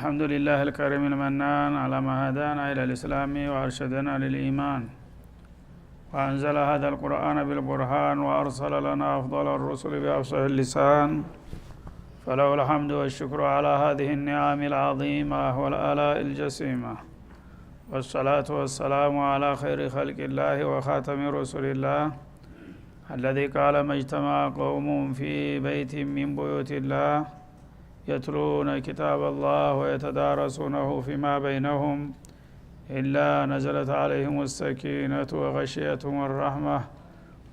الحمد لله الكريم المنان على ما هدانا إلى الإسلام وأرشدنا للإيمان وأنزل هذا القرآن بالبرهان وأرسل لنا أفضل الرسل بأفصح اللسان فله الحمد والشكر على هذه النعم العظيمة والآلاء الجسيمة والصلاة والسلام على خير خلق الله وخاتم رسل الله الذي قال ما اجتمع قوم في بيت من بيوت الله يتلون كتاب الله ويتدارسونه فيما بينهم إلا نزلت عليهم السكينة وغشيتهم الرحمة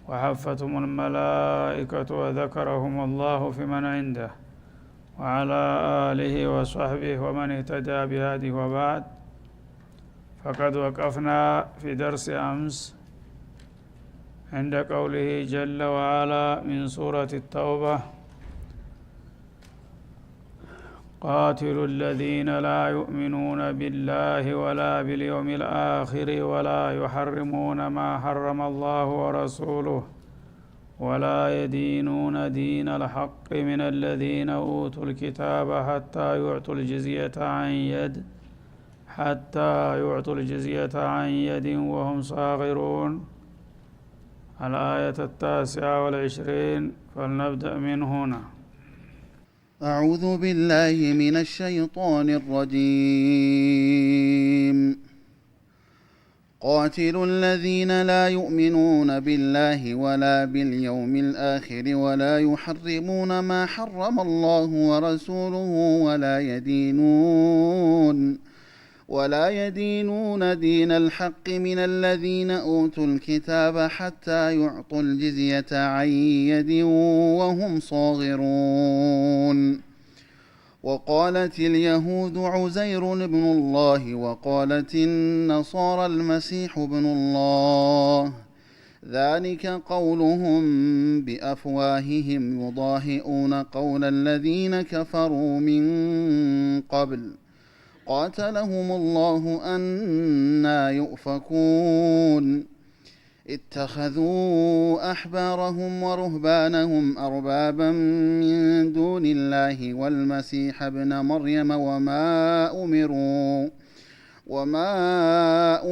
وحفتهم الملائكة وذكرهم الله في من عنده وعلى آله وصحبه ومن اهتدى بهذه وبعد. فقد وقفنا في درس أمس عند قوله جل وعلا من سورة التوبة: قاتلوا الذين لا يؤمنون بالله ولا باليوم الآخر ولا يحرمون ما حرم الله ورسوله ولا يدينون دين الحق من الذين أوتوا الكتاب حتى يعطوا الجزية عن يد وهم صاغرون. الآية 29. فلنبدأ من هنا. أعوذ بالله من الشيطان الرجيم. قاتلوا الذين لا يؤمنون بالله ولا باليوم الآخر ولا يحرمون ما حرم الله ورسوله ولا يدينون دين الحق من الذين أوتوا الكتاب حتى يعطوا الجزية عن يد وهم صاغرون. وقالت اليهود عزير ابن الله وقالت النصارى المسيح ابن الله، ذلك قولهم بأفواههم يضاهئون قول الذين كفروا من قبل قاتلهم الله أنى يؤفكون. اتخذوا أحبارهم ورهبانهم أربابا من دون الله والمسيح ابن مريم وما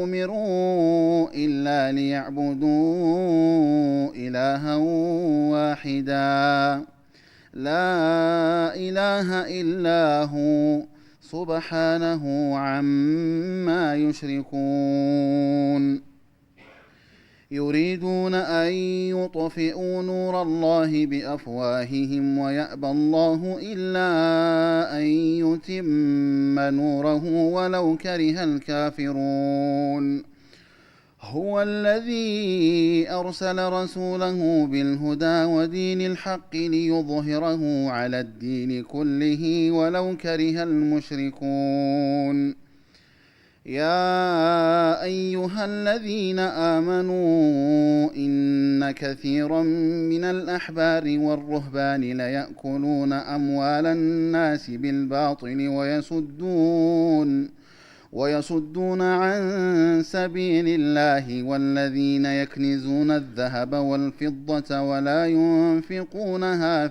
أمروا إلا ليعبدوا إلها واحدا لا إله إلا هو سبحانه عما يشركون. يريدون أن يطفئوا نور الله بأفواههم ويأبى الله إلا أن يتم نوره ولو كره الكافرون. هو الذي أرسل رسوله بالهدى ودين الحق ليظهره على الدين كله ولو كره المشركون. يا أيها الذين آمنوا إن كثيرا من الأحبار والرهبان ليأكلون أموال الناس بالباطل ويصدون عن سبيل الله والذين يكنزون الذهب والفضة ولا ينفقونها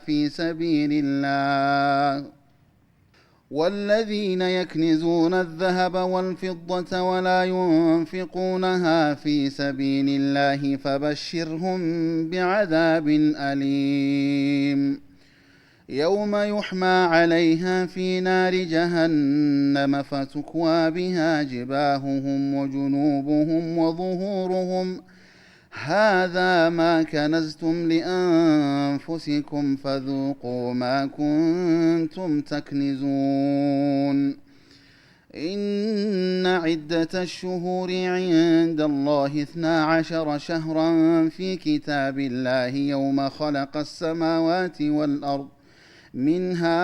في سبيل الله فبشرهم بعذاب أليم. يوم يحمى عليها في نار جهنم فتكوى بها جباههم وجنوبهم وظهورهم هذا ما كنزتم لأنفسكم فذوقوا ما كنتم تكنزون. إن عدة الشهور عند الله 12 شهرا في كتاب الله يوم خلق السماوات والأرض منها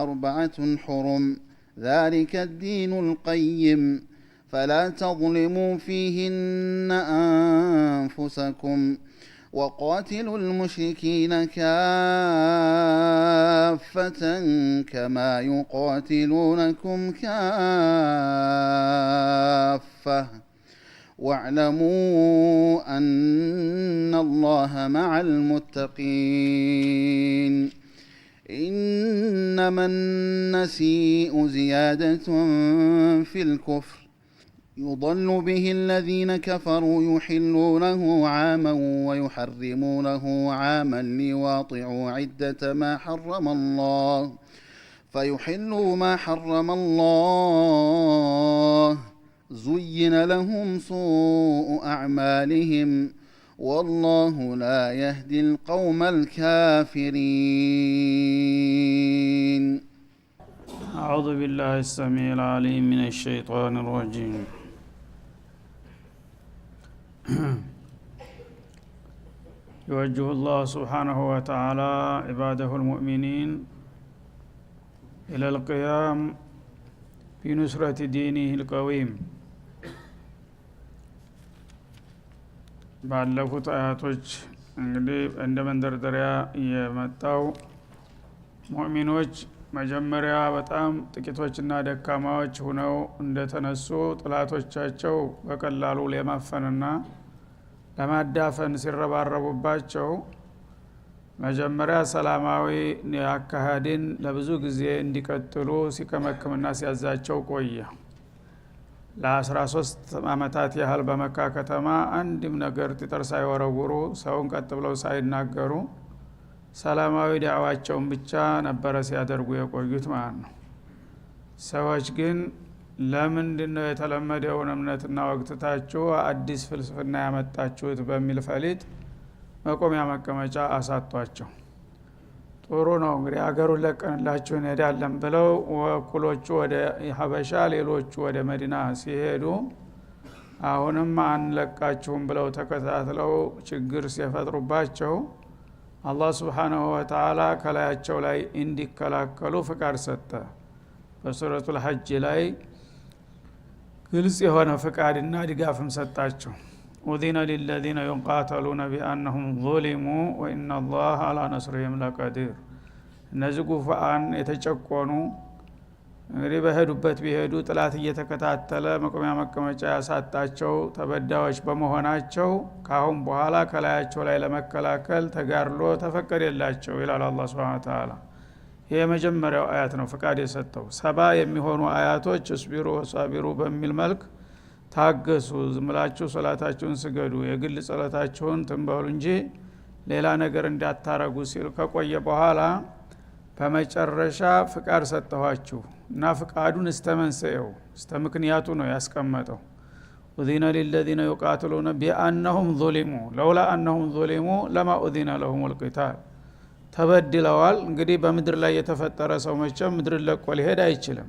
4 حرم ذلك الدين القيم فلا تظلموا فيهن أنفسكم وقاتلوا المشركين كافة كما يقاتلونكم كافة واعلموا أن الله مع المتقين. إنما النسيء زيادة في الكفر يضل به الذين كفروا يحلونه عاما ويحرمونه عاما ليواطئوا عدة ما حرم الله فيحلوا ما حرم الله زين لهم سوء أعمالهم والله لا يهدي القوم الكافرين. أعوذ بالله السميع العليم من الشيطان الرجيم. يوجه الله سبحانه وتعالى عباده المؤمنين إلى القيام بنصرة دينه القويم. ባለፉት አያቶች እንግዲህ እንደ መንደርደሪያ የመጣው ሙእሚኖች መጀመሪያ በጣም ጥቂቶችና ደካማዎች ሆነው እንደተነሱ ጥላቶቻቸው በቀላሉ ለማፈንና ለማዳፈን ሲረባረቡባቸው መጀመሪያ ሰላማዊ አካሄድን ለብዙ ጊዜ እንዲቀጥሉ ሲከመክምና ሲያዛቸው ቆየ። ለ13 አመታት ያህል በመካ ከተማ አንድም ነገር ጥጥር ሳይወረውሩ ሰውን ቀጥ ብለው ሳይናገሩ ሰላማዊ ዳዕዋቸውን ብቻ ነበረ ሲያደርጉ የቆዩት ማለት ነው። ሰዎች ግን ለምንድነው የተለመደውን እምነትና ወግትታችሁ አዲስ ፍልስፍና ያመጣችሁት በሚል ፈሊጥ መቆሚያ መቀመጫ አሳጧቸው። ጥሩ ነው እንግዲህ አገሩን ለቀንላችሁ እንሄዳለን ብለው ወኩሎቹ ወደ ሀበሻ ሌሎቹ ወደ መዲና ሲሄዱ አሁንም አንለቃችሁም ብለው ተከታትለው ችግር ሲፈጥሩባቸው አላህ Subhanahu Wa Ta'ala ከላያቸው ላይ እንዲከላከሉ ፍቃድ ሰጠ። በሱረቱል ሐጅ ላይ ግልጽ የሆነ ፍቃድና ድጋፍም ሰጣቸው። ኡዚነ ሊለዚነ يقاتلون بأنهم ظلموا وإن الله على نصرهم لقدير። እነዚህ ጉፋን የተጨቆኑ እንግዲህ በሄዱበት ቢሄዱ ጥላት እየተከታተለ መቆሚያ መቀመጫ ያሳጣቸው ተበዳዮች በመሆናቸው ካሁን በኋላ ከላያቸው ላይ ለመከላከል ተጋርሎ ተፈቀደላቸው ይላል አላህ Subhanahu Wa Ta'ala። ይሄ የመጀመሪያው አያት ነው ፍቃድ የሰጠው። 70 የሚሆኑ አያቶች እስቢሩ ወሳቢሩ በሚል መልክ ታገሱ፣ ዝምላችሁ ሶላታችሁን ስገዱ፣ የግል ጸሎታችሁን ትንበሉ እንጂ ሌላ ነገር እንዳታረጉ ሲል ከቆየ በኋላ በመጨረሻ ፍቃድ ሰጠኋችሁ እና ፍቃዱን እስተመንሰየው እስተምክንያቱ ነው ያስቀመጠው። ኡዚነ ሊለዚነ يقاتلون بأنهم ظلموا لولا أنهم ظلموا لما أذن لهم القتال። ተበድለዋል። እንግዲህ በምድር ላይ የተፈጠረ ሰው መቼም ምድር ለቆ ሊሄድ አይችልም።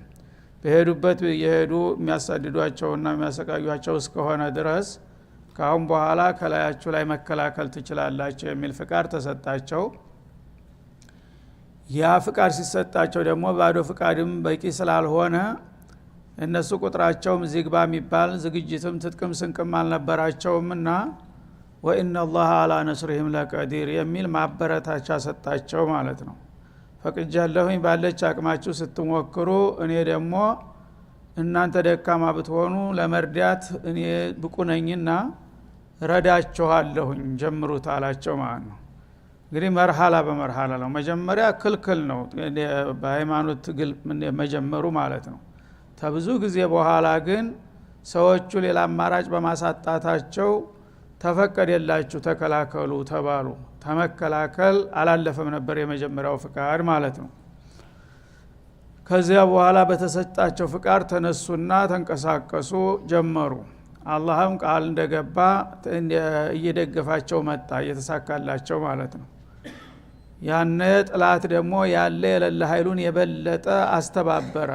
በሄዱበት የሄዱ የሚያሳድዷቸውና የሚያሰቃዩቸው እስከሆነ ድረስ ካሁን በኋላ ከላያቸው ላይ መከላከል ትችላላችሁ የሚል ፍቃድ ተሰጣቸው። ያ ፍቃድ ሲሰጣቸው ደግሞ ባዶ ፍቃድም በቂ ስላልሆነ እነሱ ቁጥራቸውም ዚግባ የሚባል ዝግጅትም ትጥቅም ስንቅም አልነበራቸውምና ወኢነ አላህ አላ ነስሪሂም ለቀዲር የሚል ማበረታቻ ሰጣቸው ማለት ነው። ፈቅጃለሁኝ ባለች አቅማችሁ ስትሞክሩ እኔ ደግሞ እናንተ ደካማ ብትሆኑ ለመርዳት እኔ ብቁ ነኝና ረዳችኋለሁኝ ጀምሩት አላቸው ማለት ነው። እንግዲህ መርሐላ በመርሐላ ነው። መጀመሪያ ክልክል ነው በሃይማኖት ትግል መጀመሩ ማለት ነው። ተብዙ ጊዜ በኋላ ግን ሰዎቹ ሌላ አማራጭ በማሳጣታቸው ተፈቀደላችሁ ተከላከሉ ተባሉ። ተመከላከል አላለፈም ነበር የመጀመሪያው ፍቃድ ማለት ነው። ከዚያ በኋላ በተሰጣቸው ፍቃድ ተነሱና ተንቀሳቀሱ ጀመሩ። አላህም ቃል እንደገባ እየደገፋቸው መጣ እየተሳካላቸው ማለት ነው። ያነ ጥላት ደግሞ ያለ የሌለ ኃይሉን የበለጠ አስተባበረ።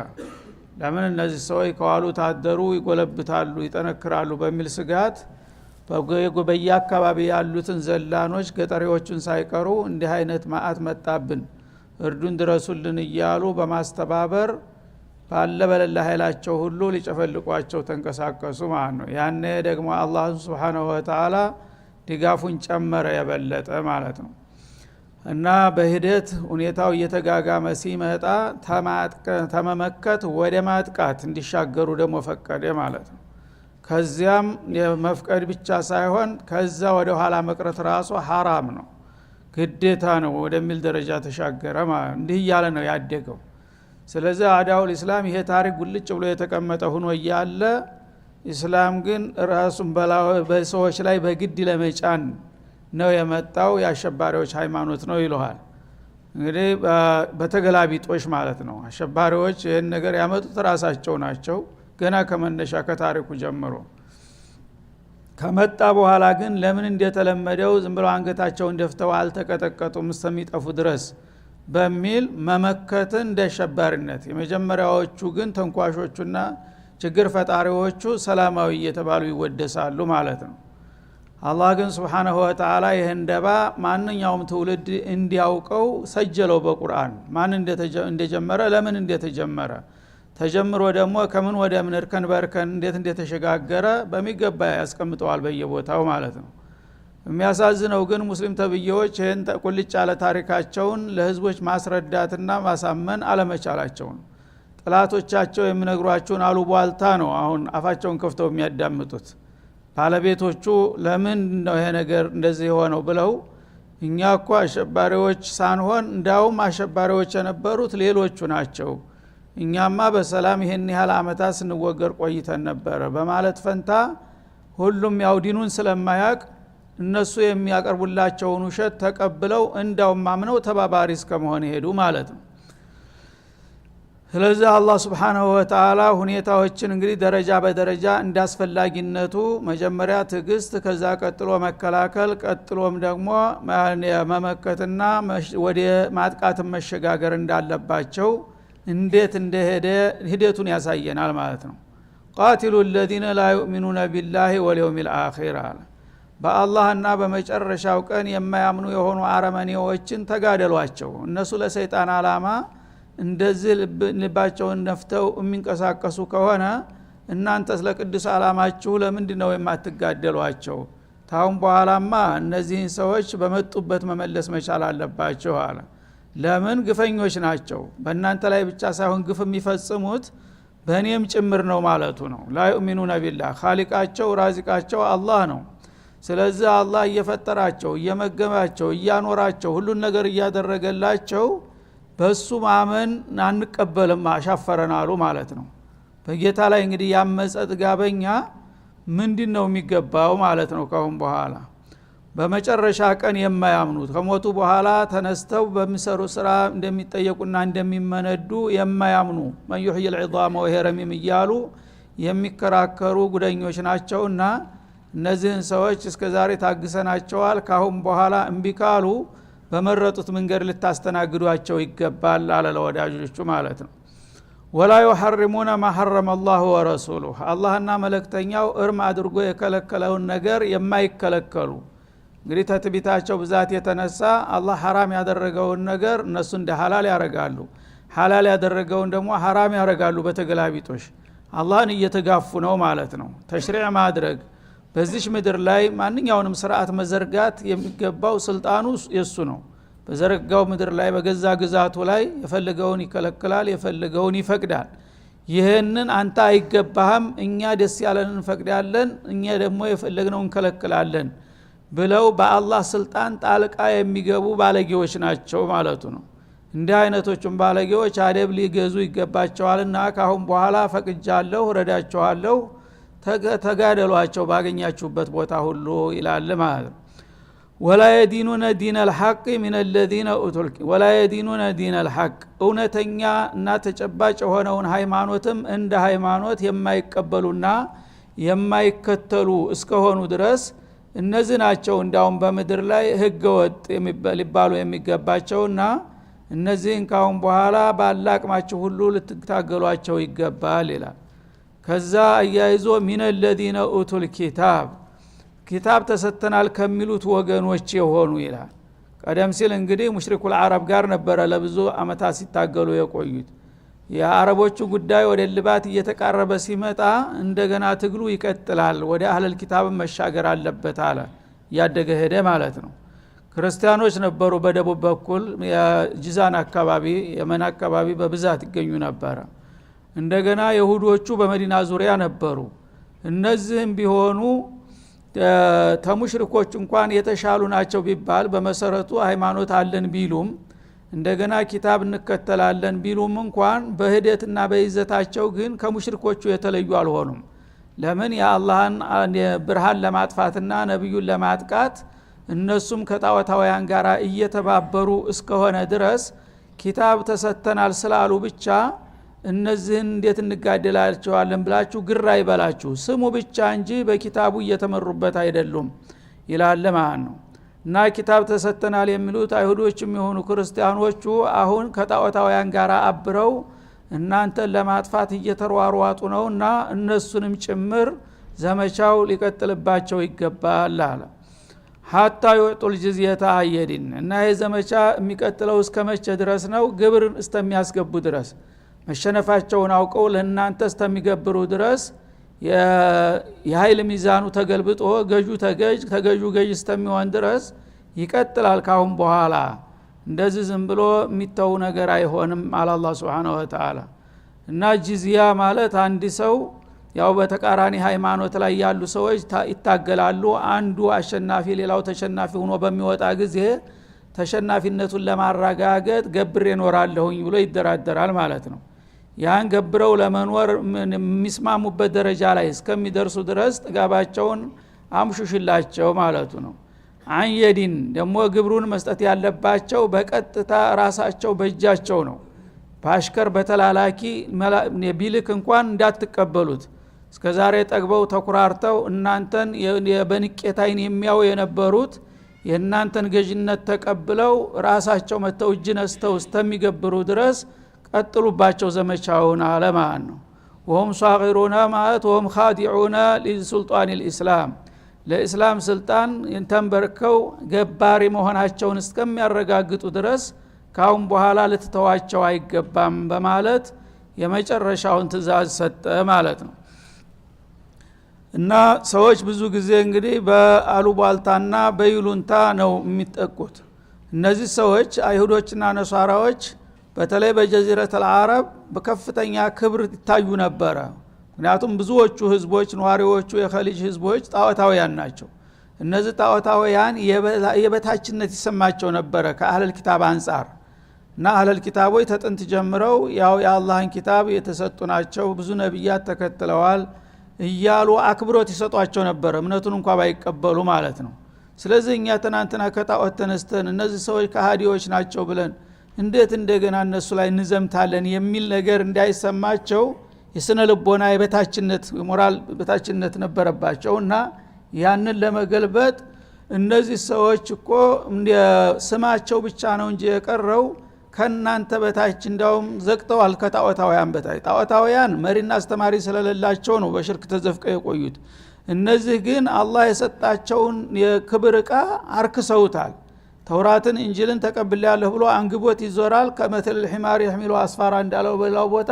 ለምን እነዚህ ሰዎች ከዋሉ ታደሩ ይጎለብታሉ ይጠነክራሉ በሚል ስጋት በየአካባቢ ያሉትን ዘላኖች ገጠሪዎችን ሳይቀሩ እንዲህ አይነት ማአት መጣብን እርዱን ድረሱልን እያሉ በማስተባበር ባለ በለላ ኃይላቸው ሁሉ ሊጨፈልቋቸው ተንቀሳቀሱ ማለት ነው። ያኔ ደግሞ አላህ Subhanahu Wa Ta'ala ድጋፉን ጨመረ የበለጠ ማለት ነው። እና በሂደት ሁኔታው እየተጋጋመ ሲመጣ ተመመከት ወደ ማጥቃት እንዲሻገሩ ደግሞ ፈቀደ ማለት ነው። ከዚያም የመፍቀድ ብቻ ሳይሆን ከዛ ወደ ኋላ መቅረት ራሱ ሐራም ነው። ግዴታ ነው ወደሚል ደረጃ ተሻገረ ማለት እንዲህ እያለ ነው ያደገው። ስለዚህ አዳውል ኢስላም ይሄ ታሪክ ጉልጭ ብሎ የተቀመጠ ሆኖ እያለ ኢስላም ግን ራሱን በሰዎች ላይ በግድ ለመጫን ነው የመጣው የአሸባሪዎች ሃይማኖት ነው ይለዋል። እንግዲህ በተገላቢጦሽ ማለት ነው። አሸባሪዎች ይሄን ነገር ያመጡት ራሳቸው ናቸው ገና ከመነሻ ከታሪኩ ጀምሮ። ከመጣ በኋላ ግን ለምን እንደተለመደው ዝም ብለው አንገታቸውን ደፍተው አልተቀጠቀጡም እስከሚጠፉ ድረስ በሚል መመከትን እንደሸባሪነት፣ የመጀመሪያዎቹ ግን ተንኳሾቹና ችግር ፈጣሪዎቹ ሰላማዊ እየተባሉ ይወደሳሉ ማለት ነው። አላህ ግን ሱብሓነሁ ወተዓላ ይህን ደባ ማንኛውም ትውልድ እንዲያውቀው ሰጀለው በቁርአን። ማን እንደጀመረ ለምን እንደተጀመረ ተጀምሮ ደግሞ ከምን ወደ ምን እርከን በእርከን እንዴት እንደተሸጋገረ በሚገባ ያስቀምጠዋል በየቦታው ማለት ነው። የሚያሳዝነው ግን ሙስሊም ተብዬዎች ይህን ቁልጭ ያለ ታሪካቸውን ለህዝቦች ማስረዳትና ማሳመን አለመቻላቸው ነው። ጥላቶቻቸው የሚነግሯቸውን አሉቧልታ ነው አሁን አፋቸውን ከፍተው የሚያዳምጡት። ባለቤቶቹ ለምን ነው ይሄ ነገር እንደዚህ የሆነው ብለው እኛ እኮ አሸባሪዎች ሳንሆን እንዳውም አሸባሪዎች የነበሩት ሌሎቹ ናቸው፣ እኛማ በሰላም ይሄን ያህል አመታት ስንወገር ቆይተን ነበር በማለት ፈንታ ሁሉም ያው ዲኑን ስለማያቅ እነሱ የሚያቀርቡላቸውን ውሸት ተቀብለው እንዳውም ማምነው ተባባሪ እስከመሆን ሄዱ ማለት ነው። ስለዚህ አላህ Subhanahu Wa Ta'ala ሁኔታዎችን እንግዲህ ደረጃ በደረጃ እንዳስፈላጊነቱ መጀመሪያ ትዕግስት፣ ከዛ ቀጥሎ መከላከል፣ ቀጥሎም ደግሞ መመከትና ወደ ማጥቃት መሸጋገር እንዳለባቸው እንዴት እንደሄደ ሂደቱን ያሳየናል ማለት ነው። ቃቲሉ الذين لا يؤمنون بالله واليوم الآخر በአላህና በመጨረሻው ቀን የማያምኑ የሆኑ አረመኔዎችን ተጋደሏቸው። እነሱ ለሰይጣን አላማ እንደዚህ ልባቸውን ነፍተው የሚንቀሳቀሱ ከሆነ እናንተ ለቅዱስ አላማችሁ ለምንድነው የማትጋደሏቸው? ታውን በኋላማ እነዚህን ሰዎች በመጡበት መመለስ መቻል አለባቸው አለ። ለምን ግፈኞች ናቸው። በእናንተ ላይ ብቻ ሳይሆን ግፍ የሚፈጽሙት በእኔም ጭምር ነው ማለቱ ነው። ላ ዩእሚኑነ ቢላህ ኻሊቃቸው ራዚቃቸው አላህ ነው። ስለዚህ አላህ እየፈጠራቸው እየመገባቸው እያኖራቸው ሁሉን ነገር እያደረገላቸው በሱ ማመን አንቀበልም አሻፈረናሉ ማለት ነው። በጌታ ላይ እንግዲህ ያመፀት ጋበኛ ምንድነው የሚገባው ማለት ነው። ካሁን በኋላ በመጨረሻ ቀን የማያምኑት ከሞቱ በኋላ ተነስተው በሚሰሩ ስራ እንደሚጠየቁና እንደሚመነዱ የማያምኑ ማን ይحيي العظام وهي رميم እያሉ የሚከራከሩ ጉደኞች ናቸውና እነዚህን ሰዎች እስከዛሬ ታግሰናቸዋል። ካሁን በኋላ እምቢ ካሉ በመረጡት መንገድ ልታስተናግዷቸው ይገባል አለ ለወዳጆቹ ማለት ነው። ወላ يحرمون ما حرم الله ورسوله አላህና መልእክተኛው እርም አድርጎ የከለከለውን ነገር የማይከለከሉ እንግዲህ ተትቢታቸው ብዛት የተነሳ አላህ ሐራም ያደረገውን ነገር እነሱ እንደ ሐላል ያረጋሉ፣ ሐላል ያደረገውን ደግሞ ሐራም ያረጋሉ። በተገላቢጦሽ አላህን እየተጋፉ ነው ማለት ነው። ተሽሪዕ ማድረግ በዚህ ምድር ላይ ማንኛውንም ስርዓት መዘርጋት የሚገባው ስልጣኑ የሱ ነው። በዘረጋው ምድር ላይ በገዛ ግዛቱ ላይ የፈለገውን ይከለክላል፣ የፈለገውን ይፈቅዳል። ይሄንን አንተ አይገባህም፣ እኛ ደስ ያለንን እንፈቅዳለን፣ እኛ ደግሞ የፈለግነውን እንከለክላለን ብለው በአላህ ስልጣን ጣልቃ የሚገቡ ባለጌዎች ናቸው ማለቱ ነው። እንዲህ አይነቶቹም ባለጌዎች አደብ ሊገዙ ይገባቸዋልና ካሁን በኋላ ፈቅጃለሁ፣ ረዳቸዋለሁ፣ ተጋደሏቸው ባገኛችሁበት ቦታ ሁሉ ይላል ማለት ነው። ወላ የዲኑነ ዲን الحق من الذين اوتوا ወላ የዲኑነ ዲን الحق እውነተኛ እና ተጨባጭ የሆነውን ሃይማኖትም እንደ ሃይማኖት የማይቀበሉና የማይከተሉ እስከሆኑ ድረስ እነዚህ ናቸው እንዳውም በምድር ላይ ህገ ወጥ ሊባሉ የሚገባቸውና እነዚህን ካሁን በኋላ ባላቅማችሁ ሁሉ ልትታገሏቸው ይገባል ይላል። ከዛ አያይዞ ሚን الذين اوتوا الكتاب ኪታብ ተሰጥተናል ከሚሉት ወገኖች የሆኑ ይላል። ቀደም ሲል እንግዲህ ሙሽሪኩል አረብ ጋር ነበረ ለብዙ አመታት ሲታገሉ የቆዩት። የአረቦቹ ጉዳይ ወደ ልባት እየተቃረበ ሲመጣ እንደገና ትግሉ ይቀጥላል፣ ወደ አህለል ኪታብ መሻገር አለበት አለ። ያደገ ሄደ ማለት ነው። ክርስቲያኖች ነበሩ በደቡብ በኩል የጂዛን አካባቢ የመን አካባቢ በብዛት ይገኙ ነበር። እንደገና ይሁዶቹ በመዲና ዙሪያ ነበሩ። እነዚህም ቢሆኑ ተሙሽሪኮች እንኳን የተሻሉ ናቸው ቢባል በመሰረቱ ሃይማኖት አለን ቢሉም እንደገና ኪታብ እንከተላለን ቢሉም እንኳን በህደትና በይዘታቸው ግን ከሙሽሪኮቹ የተለዩ አልሆኑም። ለምን የአላህን ብርሃን ለማጥፋትና ነብዩን ለማጥቃት እነሱም ከጣዖታውያን ጋር እየተባበሩ እስከሆነ ድረስ ኪታብ ተሰተናል ስላሉ ብቻ እነዚህን እንዴት እንጋደላቸዋለን ብላችሁ ግራ ይበላችሁ፣ ስሙ ብቻ እንጂ በኪታቡ እየተመሩበት አይደሉም ይላል ማለት ነው። እና ኪታብ ተሰተናል የሚሉት አይሁዶችም የሆኑ ክርስቲያኖቹ አሁን ከጣዖታውያን ጋር አብረው እናንተን ለማጥፋት እየተሯሯጡ ነውና እነሱንም ጭምር ዘመቻው ሊቀጥልባቸው ይገባል አለ። ሐታ ይወጡል ጅዝየተ አየዲን እና የዘመቻ የሚቀጥለው እስከመቼ ድረስ ነው? ግብር እስከሚያስገቡ ድረስ መሸነፋቸውን አውቀው ለእናንተ እስከሚገብሩ ድረስ የኃይል ሚዛኑ ተገልብጦ ገጁ ተገጁ ገዥ እስከሚሆን ድረስ ይቀጥላል። ካሁን በኋላ እንደዚህ ዝም ብሎ የሚተው ነገር አይሆንም አለ አላህ Subhanahu Wa Ta'ala። እና ጂዝያ ማለት አንድ ሰው ያው በተቃራኒ ሃይማኖት ላይ ያሉ ሰዎች ይታገላሉ፣ አንዱ አሸናፊ ሌላው ተሸናፊ ሆኖ በሚወጣ ጊዜ ተሸናፊነቱን ለማረጋገጥ ገብሬ እኖራለሁኝ ብሎ ይደራደራል ማለት ነው። ያን ገብረው ለመኖር የሚስማሙበት ደረጃ ላይ እስከሚደርሱ ድረስ ጥጋባቸውን አምሹሽላቸው ማለቱ ነው። አንየዲን ደግሞ ግብሩን መስጠት ያለባቸው በቀጥታ ራሳቸው በእጃቸው ነው። ባሽከር በተላላኪ ቢልክ እንኳን እንዳትቀበሉት። እስከዛሬ ጠግበው ተኩራርተው እናንተን በንቄታይን የሚያው የነበሩት የእናንተን ገዥነት ተቀብለው ራሳቸው መተው እጅ ነስተው እስከሚገብሩ ድረስ ቀጥሉባቸው ዘመቻውን አለ ማለት ነው። ወሁም ሷጊሩና ማለት ወሁም ኻዲዑና ሊሱልጣን الاسلام ለእስላም ስልጣን ተንበርከው ገባሪ መሆናቸውን እስከሚያረጋግጡ ድረስ ካሁን በኋላ ልትተዋቸው አይገባም በማለት የመጨረሻውን ትእዛዝ ሰጠ ማለት ነው። እና ሰዎች ብዙ ጊዜ እንግዲህ በአሉባልታና በይሉንታ ነው የሚጠቁት። እነዚህ ሰዎች አይሁዶችና ነሷራዎች በተለይ በጀዚረቱል አረብ በከፍተኛ ክብር ይታዩ ነበረ። ምክንያቱም ብዙዎቹ ህዝቦች ነዋሪዎቹ የኸሊጅ ህዝቦች ጣዖታውያን ናቸው። እነዚህ ጣዖታውያን የበታችነት ይሰማቸው ነበረ ከአህለል ኪታብ አንጻር። እና አህለል ኪታቦች ተጥንት ጀምረው ያው የአላህን ኪታብ የተሰጡ ናቸው፣ ብዙ ነብያት ተከትለዋል እያሉ አክብሮት ይሰጧቸው ነበር፣ እምነቱን እንኳን ባይቀበሉ ማለት ነው። ስለዚህ እኛ ትናንትና ከጣዖት ተነስተን እነዚህ ሰዎች ከሃዲዎች ናቸው ብለን እንዴት እንደገና እነሱ ላይ እንዘምታለን የሚል ነገር እንዳይሰማቸው የስነ ልቦና የበታችነት የሞራል በታችነት ነበረባቸውና ያንን ለመገልበጥ እነዚህ ሰዎች እኮ ስማቸው ብቻ ነው እንጂ የቀረው ከናንተ በታች እንዳውም ዘቅተዋል ከጣዖታውያን በታች። ጣዖታውያን መሪና አስተማሪ ስለሌላቸው ነው በሽርክ ተዘፍቀው የቆዩት። እነዚህ ግን አላህ የሰጣቸውን የክብር ዕቃ አርክሰውታል። ተውራትን እንጂልን ተቀብለያለሁ ብሎ አንግቦት ይዞራል። ከመተል الحمار يحمل اسفارا እንዳለው በላው ቦታ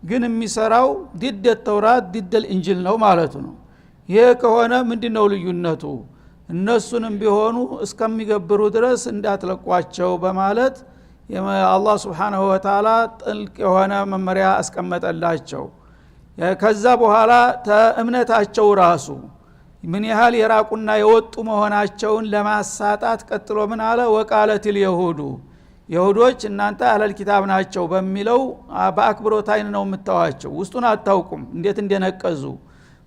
ግን የሚሰራው ዲደ ተውራት ዲደ እንጂል ነው ማለቱ ነው። ይሄ ከሆነ ምንድነው ልዩነቱ? እነሱንም ቢሆኑ እስከሚገብሩ ድረስ እንዳትለቋቸው በማለት አላህ Subhanahu Wa Ta'ala ጥልቅ የሆነ መመሪያ አስቀመጠላቸው። ከዛ በኋላ እምነታቸው ራሱ ምን ያህል የራቁና የወጡ መሆናቸውን ለማሳጣት ቀጥሎ ምን አለ? ወቃለትል የሁዱ የሁዶች እናንተ አህለል ኪታብ ናቸው በሚለው በአክብሮት አይን ነው የምታዋቸው፣ ውስጡን አታውቁም እንዴት እንደነቀዙ።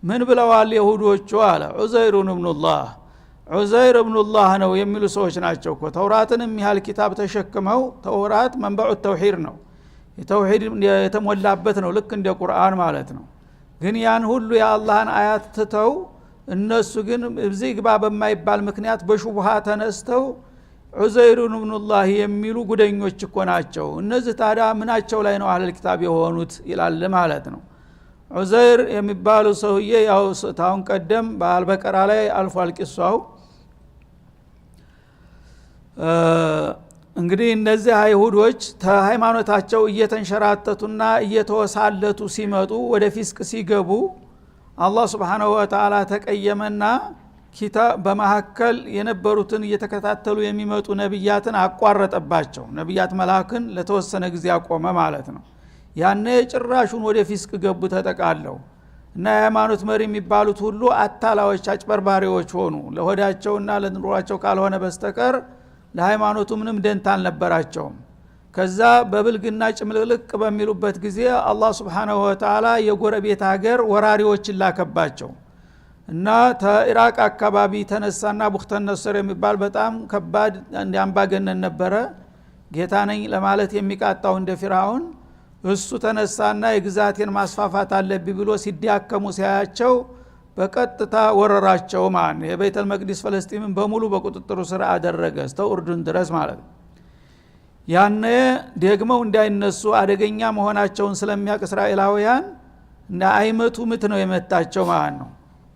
ምን ብለዋል የሁዶቹ? አለ ዑዘይር ኢብኑላህ፣ ዑዘይር ኢብኑላህ ነው የሚሉ ሰዎች ናቸው እኮ። ተውራትንም ያህል ኪታብ ተሸክመው፣ ተውራት መንበዑ ተውሂድ ነው፣ የተውሂድ የተሞላበት ነው፣ ልክ እንደ ቁርአን ማለት ነው። ግን ያን ሁሉ የአላህን አያት ትተው እነሱ ግን እዚህ ግባ በማይባል ምክንያት በሹብሃ ተነስተው ዑዘይር ኢብኑላህ የሚሉ ጉደኞች እኮ ናቸው። እነዚህ ታዲያ ምናቸው ላይ ነው አህለል ኪታብ የሆኑት ይላል ማለት ነው። ዑዘይር የሚባሉ ሰውዬ ያው ታውን ቀደም በአልበቀራ ላይ አልፏል ቂሷው። እንግዲህ እነዚህ አይሁዶች ሃይማኖታቸው እየተንሸራተቱና እየተወሳለቱ ሲመጡ ወደ ፊስቅ ሲገቡ አላህ Subhanahu Wa Ta'ala ተቀየመና ኪታብ በመሐከል የነበሩትን እየተከታተሉ የሚመጡ ነብያትን አቋረጠባቸው። ነብያት መላክን ለተወሰነ ጊዜ አቆመ ማለት ነው። ያኔ ጭራሹን ወደ ፊስቅ ገቡ ተጠቃለው። እና የሃይማኖት መሪ የሚባሉት ሁሉ አታላዎች አጭበርባሪዎች ሆኑ ለሆዳቸውና ለኑሯቸው ካልሆነ በስተቀር ለሃይማኖቱ ምንም ደንታ አልነበራቸውም ከዛ በብልግና ጭምልቅልቅ በሚሉበት ጊዜ አላህ Subhanahu Wa Ta'ala የጎረቤት ሀገር ወራሪዎችን ላከባቸው እና ኢራቅ አካባቢ ተነሳና ቡክተን ነስር የሚባል በጣም ከባድ አምባገነን ነበረ ጌታ ነኝ ለማለት የሚቃጣው እንደ ፊራውን እሱ ተነሳና የግዛቴን ማስፋፋት አለብኝ ብሎ ሲዲያከሙ ሲያያቸው በቀጥታ ወረራቸው ማን የቤተል መቅዲስ ፍልስጤምን በሙሉ በቁጥጥሩ ስር አደረገ እስከ ኡርዱን ድረስ ማለት ነው ያነ ደግመው እንዳይነሱ አደገኛ መሆናቸውን ስለሚያውቅ እስራኤላውያን እና አይመቱ ምት ነው የመታቸው ማለት ነው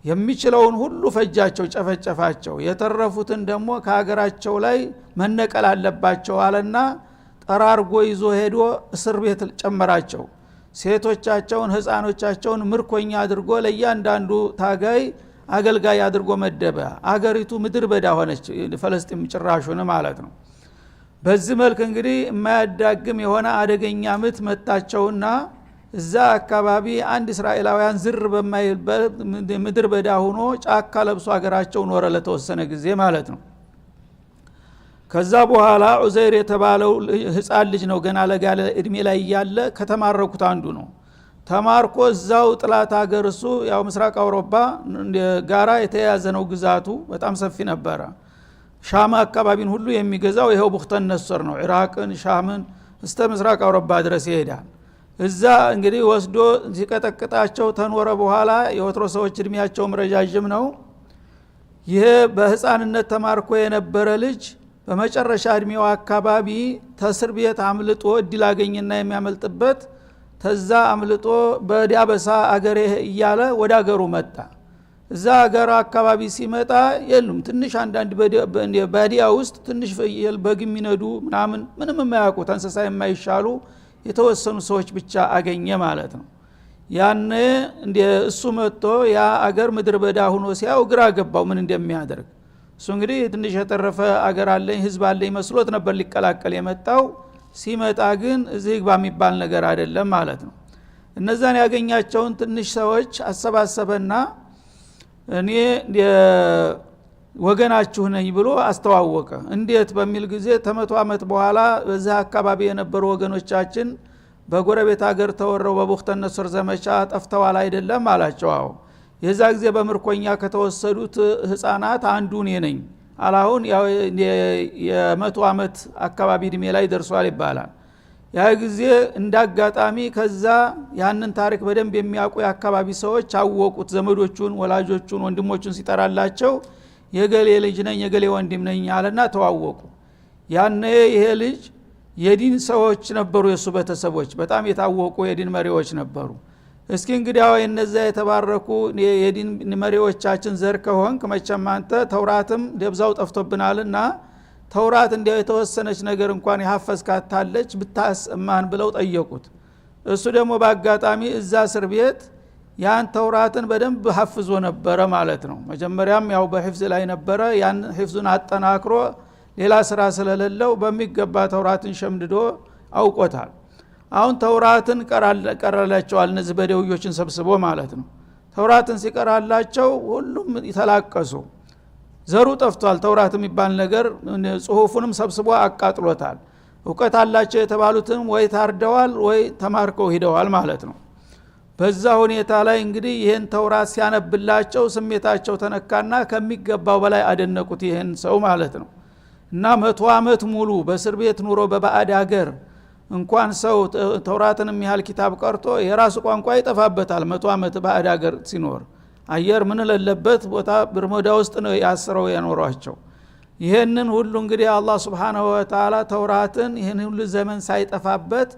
የሚችለውን ሁሉ ፈጃቸው ጨፈጨፋቸው የተረፉትን ደግሞ ከሀገራቸው ላይ መነቀል አለባቸው አለና ጠራርጎ ይዞ ሄዶ እስር ቤት ጨመራቸው ሴቶቻቸውን ህፃኖቻቸውን ምርኮኛ አድርጎ ለያንዳንዱ ታጋይ አገልጋይ አድርጎ መደበ አገሪቱ ምድር በዳ ሆነች ፍልስጤም ጭራሹን ማለት ነው በዚህ መልክ እንግዲህ የማያዳግም የሆነ አደገኛ ምት መታቸውና እዛ አካባቢ አንድ እስራኤላውያን ዝር በማይልበት ምድር በዳ ሆኖ ጫካ ለብሶ ሀገራቸው ኖረ ለተወሰነ ጊዜ ማለት ነው ከዛ በኋላ ዑዘይር የተባለው ህፃን ልጅ ነው ገና ለጋለ እድሜ ላይ ያለ ከተማረኩት አንዱ ነው ተማርኮ እዛው ጥላት ሀገር እሱ ያው ምስራቅ አውሮፓ ጋራ የተያዘ ነው ግዛቱ በጣም ሰፊ ነበረ ሻም አካባቢን ሁሉ የሚገዛው ይሄው ቡክተን ነስር ነው ኢራቅን ሻምን እስከ ምስራቅ አውሮፓ ድረስ ይሄዳል እዛ እንግዲህ ወስዶ ሲቀጠቅጣቸው ተኖረ በኋላ የወትሮ ሰዎች እድሜያቸውም ረጃጅም ነው ይሄ በህፃንነት ተማርኮ የነበረ ልጅ በመጨረሻ እድሜው አካባቢ ተስር ቤት አምልጦ እድል አገኘና የሚያመልጥበት ተዛ አምልጦ በዲያበሳ አገሬ እያለ ወደ አገሩ መጣ እዛ አገሩ አካባቢ ሲመጣ የሉም ትንሽ አንዳንድ በዲያ ውስጥ ትንሽ ፍየል በግሚነዱ ምንም የማያውቁት እንስሳ የማይሻሉ የተወሰኑ ሰዎች ብቻ አገኘ ማለት ነው ያነ እንደ እሱ መጥቶ ያ አገር ምድር በዳ ሆኖ ሲያው ግራ ገባው ምን እንደሚያደርግ እሱ እንግዲህ ትንሽ የተረፈ አገር አለኝ ህዝብ አለኝ መስሎት ነበር ሊቀላቀል የመጣው ሲመጣ ግን እዚህ ግባ የሚባል ነገር አይደለም ማለት ነው እነዛን ያገኛቸውን ትንሽ ሰዎች አሰባሰበና እኔ ወገናችሁ ነኝ ብሎ አስተዋወቀ እንዴት በሚል ጊዜ ተመቶ አመት በኋላ በዛ አካባቢ የነበሩ ወገኖቻችን በጎረቤት ሀገር ተወረው በቡክተን ነስር ዘመቻ ጠፍተዋል አይደለም አላቸው አዎ የዛ ጊዜ በምርኮኛ ከተወሰዱት ህፃናት አንዱ እኔ ነኝ አላሁን ያው የመቶ አመት አካባቢ እድሜ ላይ ደርሷል ይባላል ያ ጊዜ እንዳጋጣሚ ከዛ ያንን ታሪክ በደንብ የሚያውቁ የአካባቢ ሰዎች አወቁት ዘመዶቹን ወላጆቹን ወንድሞቹን ሲጠራላቸው የገሌ ልጅ ነኝ የገሌ ወንድም ነኝ አለና ተዋወቁ ያነ ይሄ ልጅ የዲን ሰዎች ነበሩ የሱ ቤተሰቦች በጣም የታወቁ የዲን መሪዎች ነበሩ እስኪ እንግዲህ እነዛ የተባረኩ የዲን መሪዎቻችን ዘር ከሆንክ መቼም አንተ ተውራትም ደብዛው ጠፍቶብናልና ተውራት እንዲያው የተወሰነች ነገር እንኳን ያፈስካታለች ብታስማን ብለው ጠየቁት እሱ ደግሞ በአጋጣሚ እዛ እስር ቤት ያን ተውራትን በደንብ ሐፍዞ ነበረ ማለት ነው መጀመሪያም ያው በህፍዝ ላይ ነበረ ያን ህፍዙን አጠናክሮ ሌላ ስራ ስለሌለው በሚገባ ተውራትን ሸምድዶ አውቆታል አሁን ተውራትን ቀራላቸዋል እነዚህ በደውዮችን ሰብስቦ ማለት ነው ተውራትን ሲቀራላቸው ሁሉም ይተላቀሱ ዘሩ ጠፍቷል ተውራት የሚባል ነገር ጽሁፉንም ሰብስቦ አቃጥሎታል ዕውቀት አላቸው የተባሉትም ወይ ታርደዋል ወይ ተማርከው ሄደዋል ማለት ነው በዛ ሁኔታ ላይ እንግዲህ ይሄን ተውራት ሲያነብላቸው ስሜታቸው ተነካና ከሚገባው በላይ አደነቁት ይሄን ሰው ማለት ነው እና 100 አመት ሙሉ በእስር ቤት ኑሮ በባዕድ ሀገር እንኳን ሰው ተውራትን የሚያህል ኪታብ ቀርቶ የራሱ ቋንቋ ይጠፋበታል 100 አመት ባዕድ ሀገር ሲኖር አየር ምን ለለበት ቦታ ብርሞዳ ውስጥ ነው ያስረው ያኖራቸው ይሄንን ሁሉ እንግዲህ አላህ Subhanahu Wa Ta'ala ተውራትን ይሄን ሁሉ ዘመን ሳይጠፋበት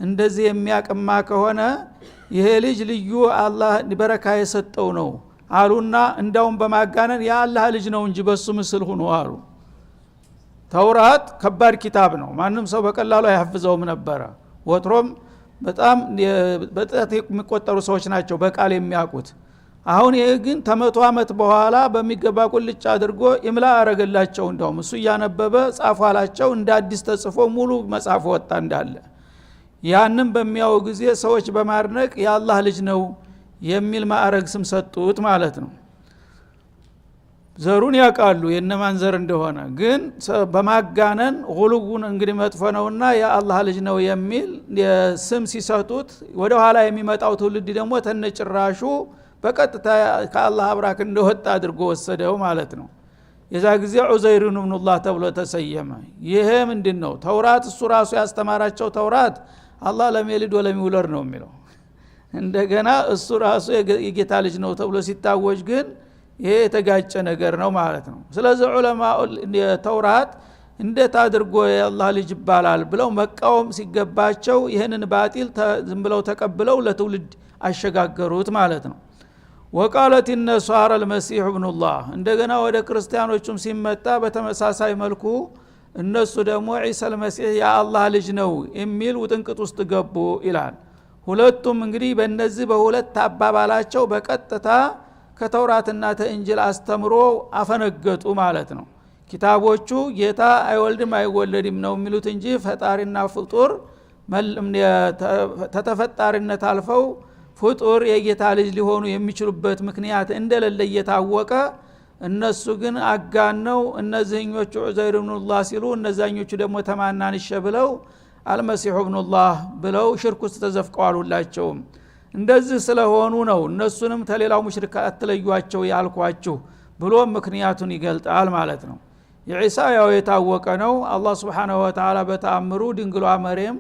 እንደዚህ የሚያቀማ ከሆነ ይሄ ልጅ ልዩ አላህ በረካ የሰጠው ነው አሉና እንዳውም በማጋነን ያ አላህ ልጅ ነው እንጂ በሱ ምስል ሆኖ አሉ ተውራት ከባድ ኪታብ ነው ማንም ሰው በቀላሉ አይሐፍዘውም ነበር ወትሮም በጣም በጣት የሚቆጠሩ ሰዎች ናቸው በቃል የሚያውቁት አሁን ይሄ ግን ተመቶ አመት በኋላ በሚገባ ቁልጭ አድርጎ ኢምላ አረገላቸው እንደውም እሱ ያነበበ ጻፏላቸው እንደ አዲስ ተጽፎ ሙሉ መጽሐፍ ወጣ እንዳለ ያንን በሚያው ጊዜ ሰዎች በማድነቅ የአላህ ልጅ ነው የሚል ማዕረግ ስም ሰጡት ማለት ነው። ዘሩን ያውቃሉ የነማን ዘር እንደሆነ ግን በማጋነን ጉሉጉን እንግዲህ መጥፎ ነውና የአላህ ልጅ ነው የሚል ስም ሲሰጡት ወደ ኋላ የሚመጣው ትውልድ ደግሞ ተነጭራሹ በቀጥታ ከአላህ አብራክ እንደወጣ አድርጎ ወሰደው ማለት ነው። የዛ ጊዜ ዑዘይር ኢብኑላህ ተብሎ ተሰየመ። ይሄ ምንድነው? ተውራት እሱ ራሱ ያስተማራቸው ተውራት አላህ ለሚወልድ ወለሚውለድ ነው የሚለው። እንደገና እሱ ራሱ የጌታ ልጅ ነው ተብሎ ሲታወጅ ግን ይሄ የተጋጨ ነገር ነው ማለት ነው። ስለዚህ ዑለማ ተውራት እንዴት አድርጎ የአላህ ልጅ ይባላል ብለው መቃወም ሲገባቸው ይሄንን ባጢል ዝም ብለው ተቀብለው ለትውልድ አሸጋገሩት ማለት ነው። ወቃለት النصارى المسيح ابن الله እንደገና ወደ ክርስቲያኖቹም ሲመጣ በተመሳሳይ መልኩ እነሱ ደግሞ ዒሳ አልመሲህ የአላህ ልጅ ነው የሚል ውጥንቅጥ ውስጥ ገቡ ይላል። ሁለቱም እንግዲህ በእነዚህ በሁለት አባባላቸው በቀጥታ ከተውራትና ተእንጅል አስተምሮ አፈነገጡ ማለት ነው። ኪታቦቹ ጌታ አይወልድም አይወለድም ነው የሚሉት እንጂ ፈጣሪና ፍጡር ተተፈጣሪነት አልፈው ፍጡር የጌታ ልጅ ሊሆኑ የሚችሉበት ምክንያት እንደሌለ እየታወቀ እነሱ ግን አጋነው እነዚህኞቹ ዑዘይር ኢብኑላህ ሲሉ እነዛኞቹ ደግሞ ተማናንሽ ብለው አልመሲሁ ኢብኑላህ ብለው ሽርክ ውስጥ ተዘፍቀዋል ሁላቸውም። እንደዚህ ስለሆኑ ነው እነሱንም ተሌላው ሙሽሪክ አትለዩአቸው ያልኳችሁ ብሎ ምክንያቱን ይገልጣል ማለት ነው። የዒሳ ያው የታወቀ ነው። አላህ Subhanahu Wa Ta'ala በተአምሩ ድንግሏ መርየም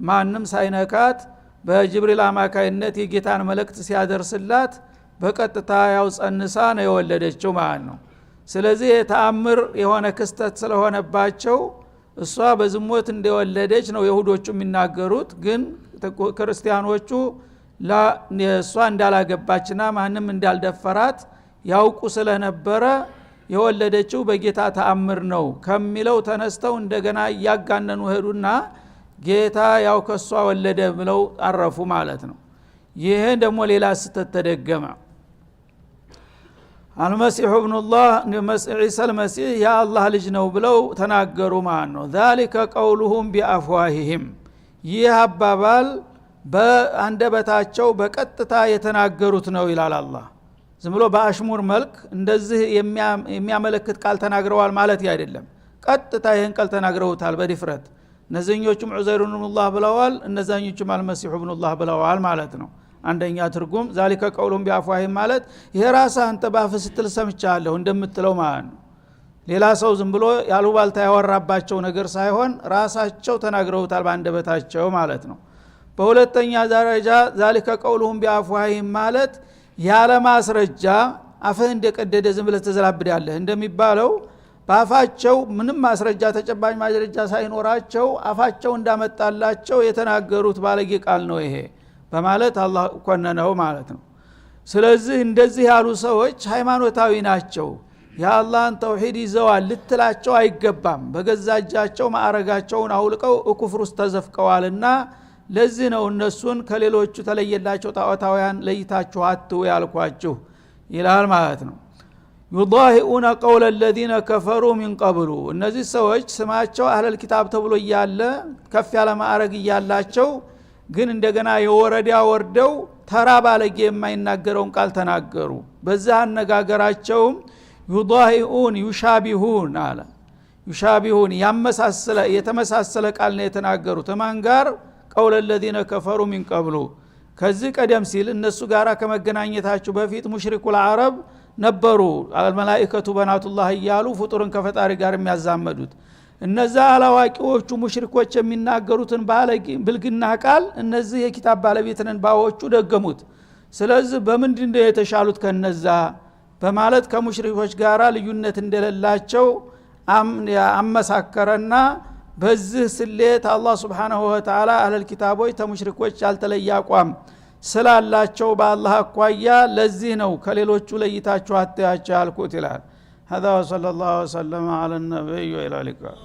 ማንም ሳይነካት በጅብሪል አማካይነት የጌታን መልእክት ሲያደርስላት በቀጥታ ያው ጸንሳ ነው የወለደችው ማለት ነው። ስለዚህ የተአምር የሆነ ክስተት ስለሆነባቸው እሷ በዝሞት እንደወለደች ነው ይሁዶቹ የሚናገሩት። ግን ክርስቲያኖቹ እሷ እንዳላገባችና ማንም እንዳልደፈራት ያውቁ ስለነበረ የወለደችው በጌታ ተአምር ነው ከሚለው ተነስተው እንደገና ያጋነኑ ሄዱና ጌታ ያው ከሷ ወለደ ብለው አረፉ ማለት ነው። ይሄ ደግሞ ሌላ ስተት ተደገመ። አልመሲሁ ኢብኑላህ ዒሳ አልመሲህ የአላህ ልጅ ነው ብለው ተናገሩ ማለት ነው። ذلك قولهم بافواههم ይህ አባባል በአንደበታቸው በቀጥታ የተናገሩት ነው ይላል አላህ። ዝም ብሎ በአሽሙር መልክ እንደዚህ የሚያመለክት ቃል ተናግረዋል ማለት አይደለም። ቀጥታ ይሄን ቃል ተናግረውታል በድፍረት። እነዚህኞቹም ዑዘይር ኢብኑላህ ብለዋል፣ እነዛኞቹም አልመሲሁ ኢብኑላህ ብለዋል ማለት ነው። አንደኛ ትርጉም ذلك قولهم بافواههم ማለት ይሄ ራስህ አንተ ባፍ ስትል ሰምቻለሁ እንደምትለው ማለት ነው። ሌላ ሰው ዝም ብሎ ያሉባልታ ያወራባቸው ነገር ሳይሆን ራሳቸው ተናግረውታል በአንደበታቸው ማለት ነው። በሁለተኛ ደረጃ ذلك قولهم بافواههم ማለት ያለ ማስረጃ አፍህ እንደቀደደ ዝም ብለህ ተዘላብዳለህ እንደሚባለው ባፋቸው ምንም ማስረጃ ተጨባጭ ማስረጃ ሳይኖራቸው አፋቸው እንዳመጣላቸው የተናገሩት ባለጌ ቃል ነው ይሄ በማለት አላህ ኮነነው ማለት ነው። ስለዚህ እንደዚህ ያሉ ሰዎች ሃይማኖታዊ ናቸው የአላህን ተውሂድ ይዘዋል ልትላቸው አይገባም። በገዛጃቸው ማዕረጋቸውን አውልቀው ኩፍር ውስጥ ተዘፍቀዋልና ለዚህ ነው እነሱን ከሌሎቹ ተለየላቸው ጣዖታውያን ለይታችሁ አትው ያልኳችሁ ይላል ማለት ነው። يضاهئون قول الذين كفروا من قبل እነዚህ ሰዎች ስማቸው አህለል ኪታብ ተብሎ እያለ ከፍ ያለ ማዕረግ እያላቸው ግን እንደገና የወረዳ ወርደው ተራ ባለጌ የማይናገረውን ቃል ተናገሩ። በዛ አነጋገራቸውም يضاهئون يشابهون አለ يشابهون ያመሳሰለ የተመሳሰለ ቃል ነው የተናገሩት ማን ጋር قول الذين كفروا من قبل ከዚህ ቀደም ሲል እነሱ ጋራ ከመገናኘታቸው በፊት ሙሽሪኩል አረብ ነበሩ። አልመላኢከቱ በናቱላህ እያሉ ፍጡርን ከፈጣሪ ጋር የሚያዛመዱት እነዛ አላዋቂዎቹ ሙሽሪኮች የሚናገሩትን ብልግና ቃል እነዚህ የኪታብ ባለቤትነን ባዎቹ ደገሙት። ስለዚህ በምንድነው የተሻሉት ከነዛ በማለት ከሙሽሪኮች ጋራ ልዩነት እንደሌላቸው አመሳከረና በዚህ ስሌት አላህ Subhanahu Wa Ta'ala አህለል ኪታቦች ተሙሽሪኮች ያልተለየ አቋም ስላላቸው በአላህ አቋያ ለዚህ ነው ከሌሎቹ ለይታችሁ አትያቸው ያልኩት ይላል። هذا وصلى الله وسلم على النبي وإلى اللقاء